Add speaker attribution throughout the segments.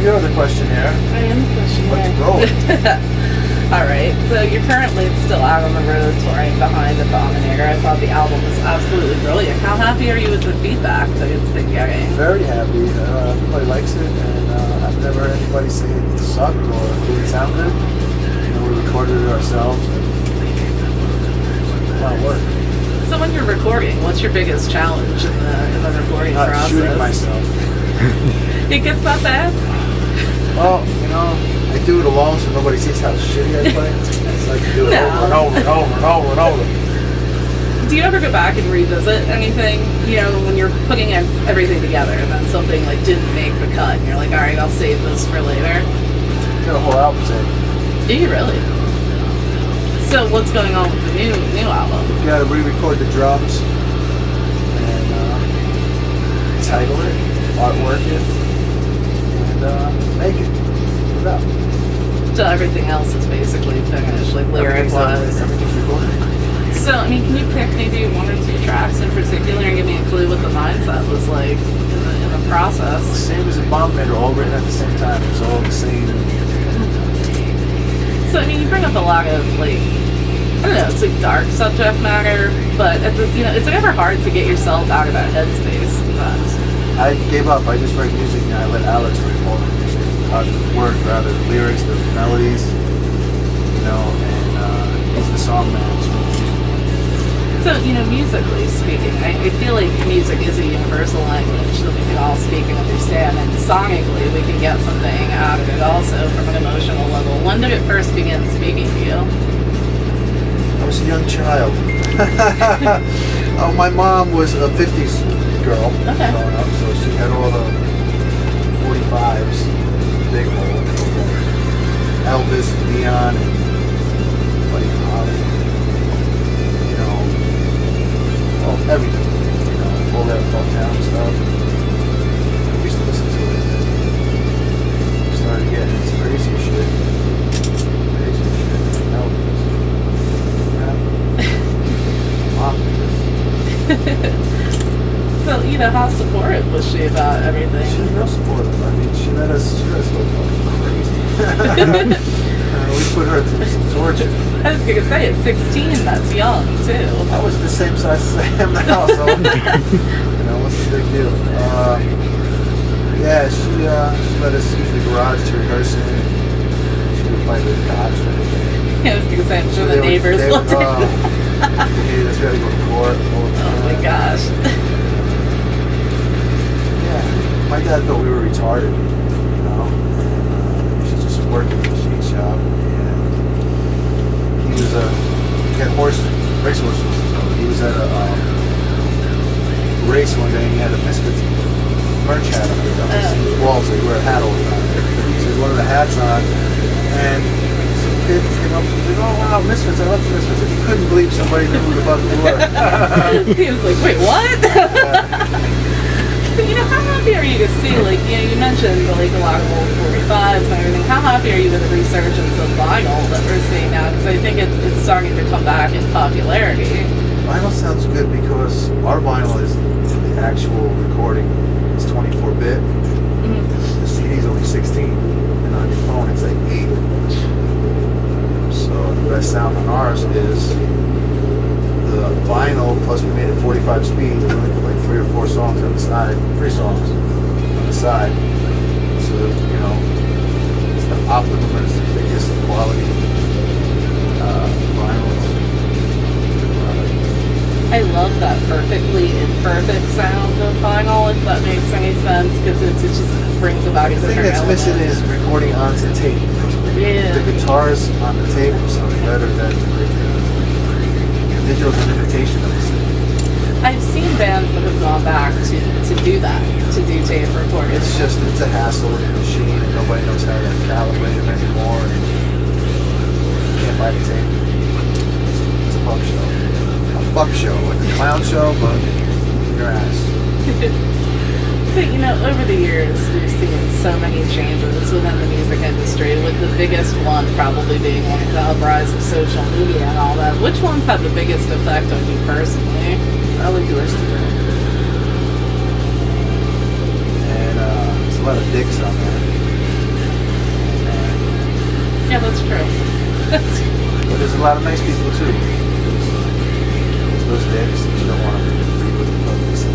Speaker 1: you're the questionnaire.
Speaker 2: I am the questionnaire.
Speaker 1: Let's roll.
Speaker 2: Alright, so you're currently still out on the road touring Behind the Dominator. I thought the album was absolutely brilliant. How happy are you with the feedback that it's been getting?
Speaker 1: Very happy. Everybody likes it, and I've never heard anybody say it sucked or didn't sound good. We recorded it ourselves. A lot of work.
Speaker 2: So when you're recording, what's your biggest challenge in the recording
Speaker 1: Not
Speaker 2: process?
Speaker 1: shooting myself.
Speaker 2: It gets that bad?
Speaker 1: Well, I do it alone so nobody sees how shitty I play. So I can do it over and over and over and over and over.
Speaker 2: Do you ever go back and revisit anything, when you're putting everything together and then something like didn't make the cut and you're like, alright, I'll save this for later?
Speaker 1: Got a whole album saved.
Speaker 2: Do you really? So what's going on with the new album?
Speaker 1: You gotta re-record the drums and title it, artwork it, and make it. Put it out.
Speaker 2: So everything else is basically finished, like lyrics wise.
Speaker 1: Everything's recorded.
Speaker 2: So, can you pick maybe one or two tracks in particular and give me a clue what the mindset was like in the process?
Speaker 1: Same as a bomb band, all written at the same time. It's all the same.
Speaker 2: So, you bring up a lot of, I don't know, it's like dark subject matter, but it's never hard to get yourself out of that headspace sometimes.
Speaker 1: I gave up. I just write music and I let Alex write all the music. The words, rather, the lyrics, the melodies, and he's the song man.
Speaker 2: So, musically speaking, I feel like music is a universal language that we can all speak and understand, and sonically we can get something out of it also from an emotional level. When did it first begin speaking to you?
Speaker 1: I was a young child. My mom was a 50s girl growing up, so she had all the 45s, big old Elvis, Dion, and Buddy Holly. Everything, all that Uptown stuff. We used to listen to it. We started getting into crazy shit.
Speaker 2: So, how supportive was she about everything?
Speaker 1: She was real supportive. I mean, she let us go fucking crazy. We put her through some torture.
Speaker 2: I was going to say, at 16, that's young, too.
Speaker 1: I was the same size as I am now, so, what's the big deal? She let us use the garage to rehearse it. She would fight with the cops and everything.
Speaker 2: Yeah, I was going to say, I'm sure the neighbors loved it.
Speaker 1: They just got to go to court all the time.
Speaker 2: Oh my gosh.
Speaker 1: Yeah, my dad thought we were retarded, She's just working in the machine shop. He had race horses. He was at a race one day and he had a Misfits merch hat on his walls, so he wore a hat all the time. So he had one of the hats on, and some kid came up and said, "Oh wow, Misfits, I love the Misfits." And he couldn't believe somebody knew who the fuck they were.
Speaker 2: He was like, "Wait, what?" So, how happy are you to see, you mentioned, a lot of old 45s and everything. How happy are you with the resurgence of vinyl that we're seeing now? Because I think it's starting to come back in popularity.
Speaker 1: Vinyl sounds good because our vinyl is the actual recording. It's 24-bit. Mm-hmm. The CD is only 16. And on your phone, it's 8. So the best sound on ours is the vinyl, plus we made it 45 speed. We only put 3 or 4 songs on the side, 3 songs on the side. So it's the optimum, it's the biggest quality vinyl.
Speaker 2: I love that perfectly imperfect sound of vinyl, if that makes any sense, because it just brings about a different element.
Speaker 1: The thing that's missing is recording onto tape.
Speaker 2: Yeah.
Speaker 1: The guitars on the tape sound better than the digital imitation of the CD.
Speaker 2: I've seen bands that have gone back to do that, to do tape recording.
Speaker 1: It's a hassle with the machine, and nobody knows how to calibrate them anymore. And you can't buy the tape. It's a fuck show. A fuck show, like a clown show, but in your ass.
Speaker 2: So, over the years, we've seen so many changes within the music industry, with the biggest one probably being the uprise of social media and all that. Which ones have the biggest effect on you personally?
Speaker 1: I like your Instagram. And there's a lot of dicks on there. lot of nice people too. There's those dicks that you don't want to read what the fuck they say.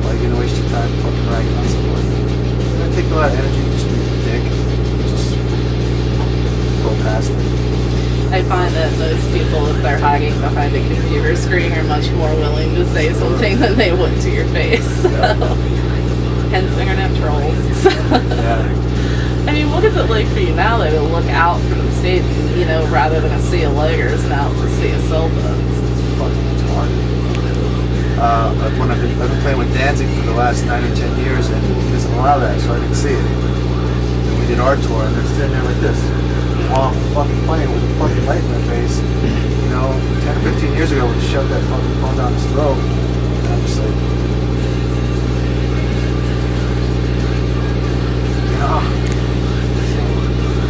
Speaker 1: Why are you gonna waste your time fucking ragging on someone? It's gonna take a lot of energy to just be a dick. Just go past it.
Speaker 2: I find that those people, if they're hiding behind a computer screen, are much more willing to say something than they would to your face. So, hence internet trolls.
Speaker 1: Yeah.
Speaker 2: I mean, what is it like for you now, though, to look out from the stage, and, you know, rather than a sea of lawyers, now to see a cell phones?
Speaker 1: It's fucking retarded. When I've been playing with Danzig for the last 9 or 10 years, and he doesn't allow that, so I didn't see it. And we did our tour, and they're sitting there like this, while I'm fucking playing with a fucking light in their face. You know, 10 or 15 years ago, we shoved that fucking phone down his throat, and I'm just like, you know.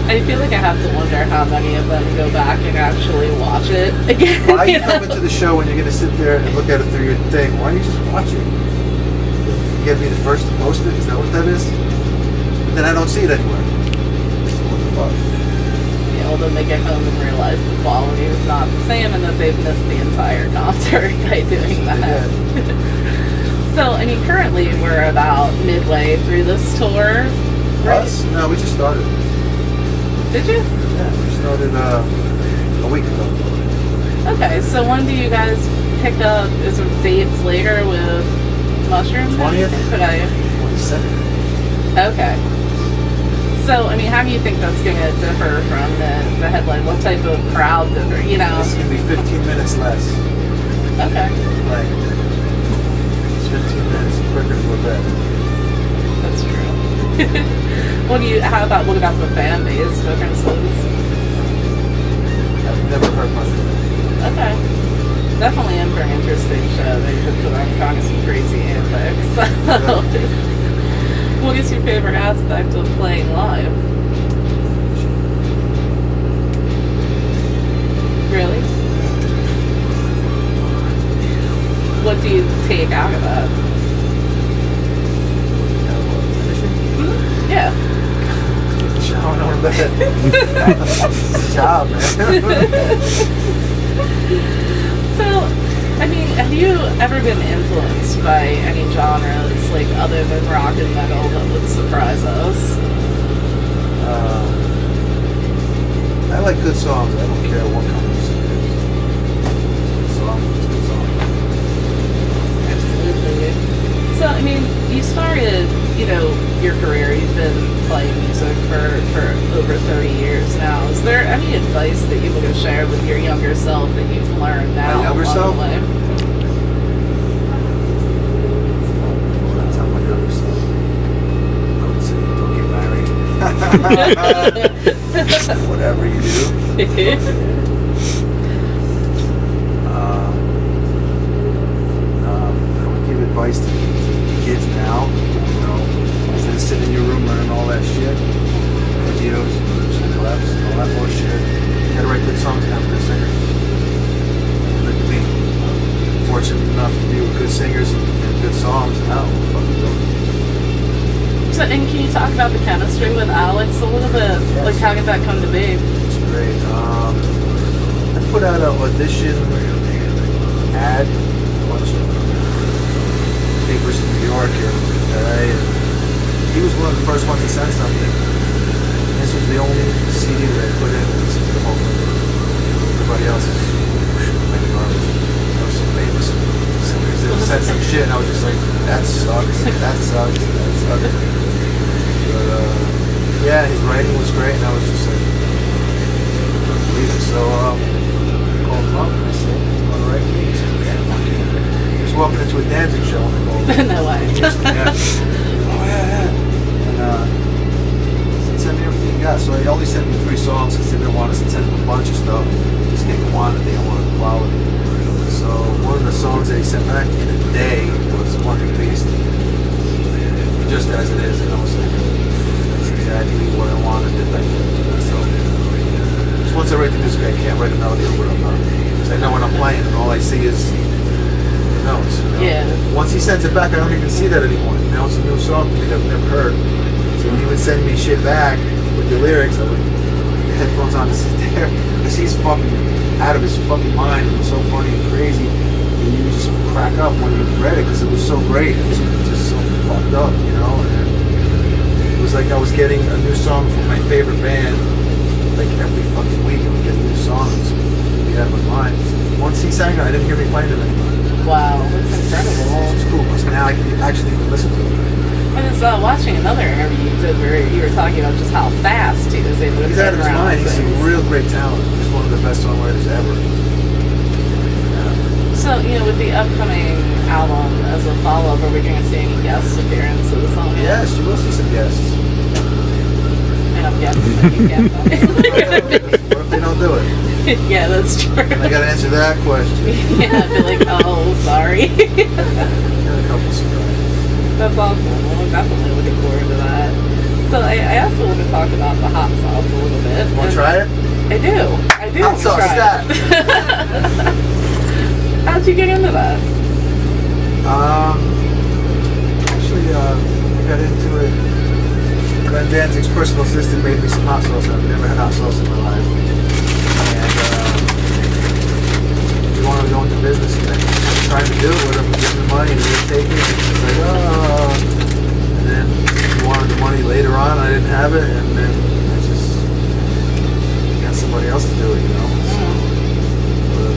Speaker 2: I feel like I have to wonder how many of them go back and actually watch it again.
Speaker 1: Why are you coming to the show when you're going to sit there and look at it through your thing? Why don't you just watch it? You got to be the first to post it? Is that what that is? But then I don't see it anywhere. So what the fuck?
Speaker 2: You know, then they get home and realize the quality is not the same and that they've missed the entire concert by doing that.
Speaker 1: Yeah.
Speaker 2: So, I mean, currently we're about midway through this tour. Right?
Speaker 1: Us? No, we just started.
Speaker 2: Did you?
Speaker 1: Yeah, we started a week ago.
Speaker 2: Okay, so when do you guys pick up? Is there dates later with Mushrooms?
Speaker 1: 20th?
Speaker 2: Okay.
Speaker 1: 22nd.
Speaker 2: Okay. So, I mean, how do you think that's going to differ from the headline? What type of crowd differ, you know?
Speaker 1: It's going to be 15 minutes less.
Speaker 2: Okay.
Speaker 1: Like, it's 15 minutes quicker to a bed.
Speaker 2: That's true. What about the fan base differences?
Speaker 1: I've never heard much of it.
Speaker 2: Okay. Definitely in for an interesting show. They could put on kind of some crazy antics. What is your favorite aspect of playing live? Really? What do you take out of that? Yeah.
Speaker 1: Showering over bed. Job, man.
Speaker 2: So, I mean, have you ever been influenced by any genres, like, other than rock and metal that would surprise us?
Speaker 1: I like good songs. I don't care what kind of music it is. It's a good song.
Speaker 2: Absolutely. So, I mean, you started, you know, your career, you've been playing music for over 30 years now. Is there any advice that you would share with your younger self that you've learned now?
Speaker 1: My younger
Speaker 2: along
Speaker 1: self?
Speaker 2: the way?
Speaker 1: I'll tell my younger self. I would say, don't get married. Whatever you do. I would give advice to kids now. You know, instead of sitting in your room learning all that shit, videos, collabs, all that bullshit. You gotta write good songs and have good singers. Look at me. I'm fortunate enough to be with good singers and good songs. Now, fucking go.
Speaker 2: So, and can you talk about the chemistry with Alex a little bit?
Speaker 1: Yes.
Speaker 2: Like, how did that come to be?
Speaker 1: It's great. I put out an audition ad, a bunch of papers in New York and LA, and he was one of the first ones to send something. This was the only CD that I put in and listened to the whole thing. Everybody else is like garbage. There was some famous singers that said some shit, and I was just like, that sucks, that sucks, that sucks. But yeah, his writing was great, and I was just like, believe it. So I called him up and I said, you want to write me? He said, yeah, fuck yeah. He was walking into a dancing show when I called him.
Speaker 2: No way.
Speaker 1: Yeah. Oh yeah. And he said, send me everything you got. So he only sent me 3 songs because he didn't want us to send him a bunch of stuff. Just didn't want it. They didn't want the quality. So one of the songs that he sent back in a day was Wonder Beast. Just as it is, and I was like, that's exactly what I wanted it like that. So once I write the music, I can't write a melody over it. Because I know when I'm playing, and all I see is the notes. You know?
Speaker 2: Yeah.
Speaker 1: Once he sends it back, I don't even see that anymore. Now it's a new song to me that I've never heard. So when he would send me shit back with the lyrics, I would, headphones on to sit there because he's fucking out of his fucking mind. It was so funny and crazy. And you just crack up when you read it because it was so great. It was just so fucked up, you know. And it was like I was getting a new song from my favorite band. Like every fucking week, I would get a new song. It would be out of my mind. Once he sang it, I didn't hear me playing it anymore.
Speaker 2: Wow, that's incredible.
Speaker 1: It's cool because now I can actually listen to it.
Speaker 2: I was watching another interview you did where you were talking about just how fast he was able to
Speaker 1: He's out of his mind. He's a real great talent. He's one of the best songwriters ever. Yeah.
Speaker 2: So, you know, with the upcoming album as a follow-up, are we going to see any guest appearances on it?
Speaker 1: Yes, you will see some guests.
Speaker 2: And I'm guessing that you get them.
Speaker 1: What if they don't do it?
Speaker 2: Yeah, that's true.
Speaker 1: And I got to answer that question.
Speaker 2: Yeah, I'd be like, oh, sorry.
Speaker 1: Got a couple surprises.
Speaker 2: That's awesome. Well, I'm definitely looking forward to that. So I also want to talk about the hot sauce a little bit.
Speaker 1: Want to try it?
Speaker 2: I do. I do.
Speaker 1: Hot sauce,
Speaker 2: try
Speaker 1: that.
Speaker 2: How'd you get into that?
Speaker 1: Actually, I got into it. Glenn Danzig's personal assistant made me some hot sauce. I've never had hot sauce in my life. And he wanted to go into business and I was trying to do it with him, give him the money and he would take it. And he's like, oh. And then he wanted the money later on. I didn't have it. And then I just got somebody else to do it, you know. So, but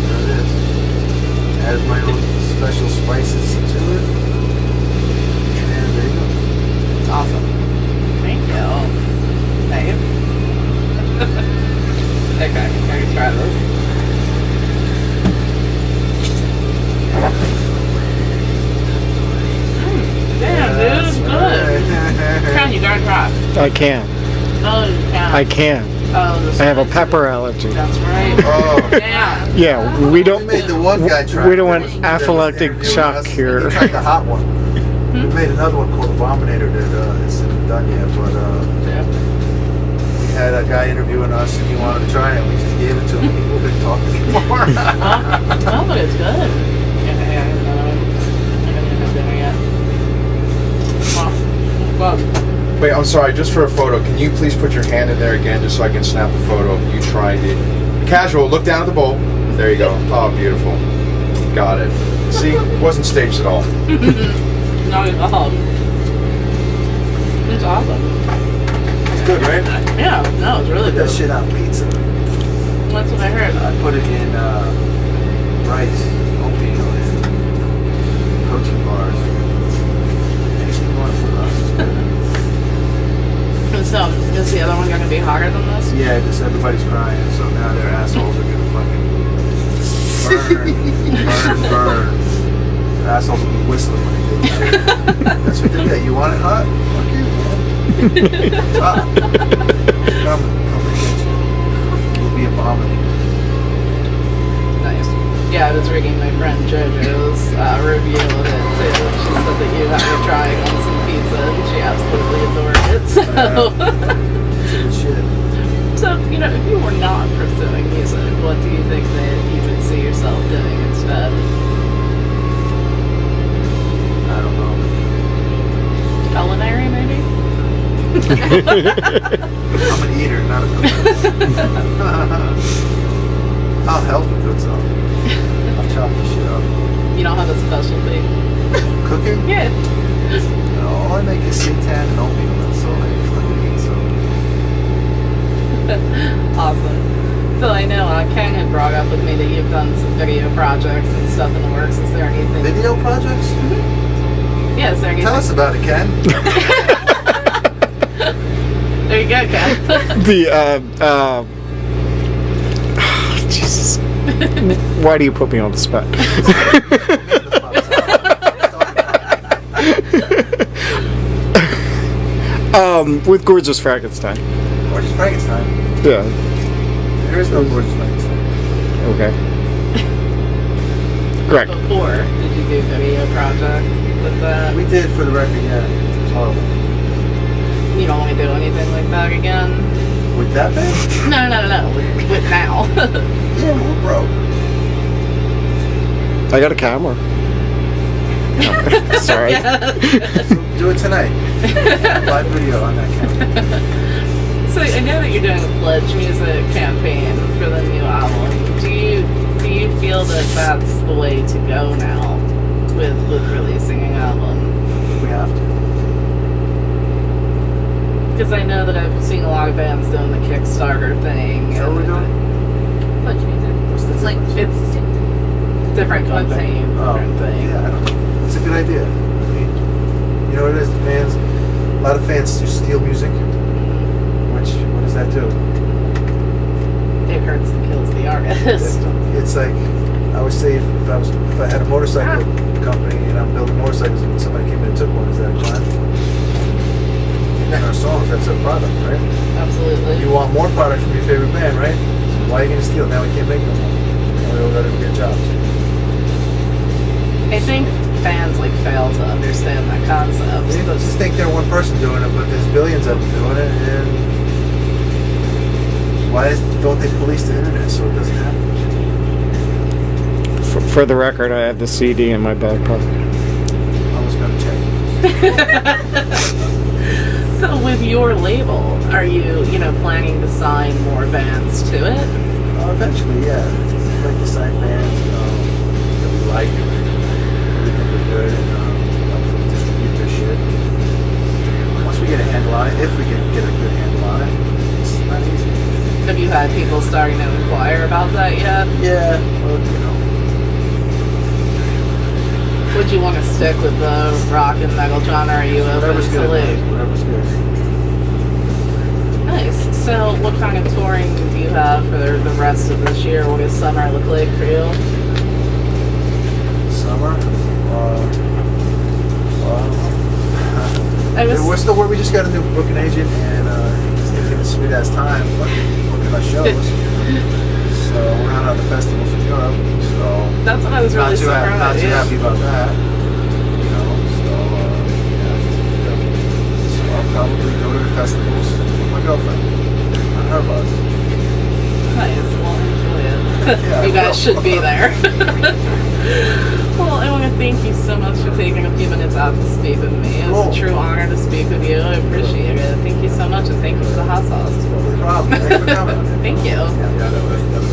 Speaker 1: there it is. Added my own special spices to it. And there you go.
Speaker 2: It's awesome. Thank you. Babe. Okay, I can try this. Damn, dude, it's good. Can you gotta try?
Speaker 3: I can't.
Speaker 2: Oh, you can.
Speaker 3: I can't.
Speaker 2: Oh,
Speaker 3: I have a pepper allergy.
Speaker 2: That's right.
Speaker 1: Oh.
Speaker 2: Yeah.
Speaker 3: Yeah, we
Speaker 1: We
Speaker 3: don't.
Speaker 1: made the one guy try.
Speaker 3: We don't want
Speaker 1: that was
Speaker 3: anaphylactic
Speaker 1: interviewing
Speaker 3: shock
Speaker 1: us.
Speaker 3: here.
Speaker 1: He tried the hot one. We made another one called Abominator that isn't done yet, but
Speaker 2: Yeah.
Speaker 1: we had a guy interviewing us and he wanted to try it. We just gave it to him. He couldn't talk anymore.
Speaker 2: Oh, but it's good. Yeah, I haven't had dinner yet. Well,
Speaker 4: Wait, I'm sorry, just for a photo, can you please put your hand in there again just so I can snap a photo of you trying it? Casual, look down at the bowl. There you go. Oh, beautiful. Got it. See, wasn't staged at all.
Speaker 2: not at all. It's awesome.
Speaker 1: It's good, right?
Speaker 2: Yeah, no, it's really
Speaker 1: Put that
Speaker 2: good.
Speaker 1: shit on pizza.
Speaker 2: That's what I heard.
Speaker 1: I put it in rice, oatmeal, and protein bars. Anything you want for us.
Speaker 2: So, is the other one going to be harder than this?
Speaker 1: Yeah, just everybody's crying, so now their assholes are gonna fucking burn. Their assholes will be whistling when they do shit. That's what they get. You want it hot? Fuck you, man. It's hot. Come and get you. You'll be abominable.
Speaker 2: Nice. Yeah, I was reading my friend JoJo's review of it too. She said that you had her trying on some pizza and she absolutely adored it. So,
Speaker 1: Good shit.
Speaker 2: so, you know, if you were not pursuing music, what do you think that you could see yourself doing instead?
Speaker 1: I don't know.
Speaker 2: Culinary, maybe?
Speaker 1: I'm an eater, not a cook. I'll help you cook something. I'll chop the shit up.
Speaker 2: You don't have a specialty.
Speaker 1: Cooking?
Speaker 2: Yeah.
Speaker 1: No, all I make is seitan and oatmeal. That's all I fucking eat. So.
Speaker 2: Awesome. So I know Ken had brought up with me that you've done some video projects and stuff in the works. Is there anything?
Speaker 1: Video projects?
Speaker 2: Yeah, is there anything?
Speaker 1: Tell us about it, Ken.
Speaker 2: There you go, Ken.
Speaker 3: The Jesus. Why do you put me on the spot? With Gorgeous Frankenstein.
Speaker 1: Gorgeous Frankenstein.
Speaker 3: Yeah.
Speaker 1: There is no Gorgeous Frankenstein.
Speaker 3: Okay. Correct.
Speaker 2: Before, did you do video project with that?
Speaker 1: We did for the record, yeah. It's horrible.
Speaker 2: You don't want to do anything like that again?
Speaker 1: With that band?
Speaker 2: No. With now.
Speaker 1: Yeah, we're broke.
Speaker 3: I got a camera. Sorry.
Speaker 1: So do it tonight. Live video on that camera.
Speaker 2: So I know that you're doing a pledge music campaign for the new album. Do you feel that that's the way to go now with releasing an album?
Speaker 1: We have to.
Speaker 2: Because I know that I've seen a lot of bands doing the Kickstarter thing.
Speaker 1: Is that what we're doing?
Speaker 5: Pledge music.
Speaker 1: What's the
Speaker 5: It's like
Speaker 2: It's different content,
Speaker 1: Oh,
Speaker 2: different thing.
Speaker 1: yeah, I don't know. It's a good idea. I mean, you know what it is? The fans, a lot of fans just steal music. What does that do?
Speaker 2: It hurts and kills the artist.
Speaker 1: It's like I would say if I had a motorcycle company and I'm building motorcycles and somebody came in and took one, is that a crime? In our songs, that's a product, right?
Speaker 2: Absolutely.
Speaker 1: You want more product from your favorite band, right? So why are you going to steal? Now we can't make them. Now we all got to go get jobs.
Speaker 2: I think fans fail to understand that concept.
Speaker 1: They just think they're one person doing it, but there's billions of them doing it, and don't they police the internet so it doesn't happen?
Speaker 3: For the record, I have the CD in my back pocket.
Speaker 1: I was going to check.
Speaker 2: So with your label, are you planning to sign more bands to it?
Speaker 1: Eventually, yeah. I'd like to sign bands that we like, that we think are good, and distribute their shit. Once we get a handle on it, if we can get a good handle on it, it's not easy.
Speaker 2: Have you had people starting to inquire about that yet?
Speaker 1: Yeah, well,
Speaker 2: Would you want to stick with the rock and metal genre? Are you open
Speaker 1: whatever's
Speaker 2: to
Speaker 1: good.
Speaker 2: like?
Speaker 1: Whatever's good.
Speaker 2: Nice. So, what kind of touring do you have for the rest of this year? What does summer look like for you?
Speaker 1: Summer.
Speaker 2: I was.
Speaker 1: We just got a new booking agent, and it's taking a sweet ass time booking our shows. So we're not on the festivals in Europe. So
Speaker 2: That's what I was really
Speaker 1: not too
Speaker 2: surprised.
Speaker 1: happy about that. So I'll probably go to the festivals with my girlfriend on her bus.
Speaker 2: Nice. Well, enjoy it.
Speaker 1: Yeah,
Speaker 2: You
Speaker 1: I
Speaker 2: guys
Speaker 1: will.
Speaker 2: should be there. Well, I want to thank you so much for taking a few minutes out to speak with me. It was
Speaker 1: Cool.
Speaker 2: a true honor to speak with you. I appreciate it. Thank you so much, and thank you for the hot sauce.
Speaker 1: No problem. Thanks for coming.
Speaker 2: Thank you.
Speaker 1: Yeah, that was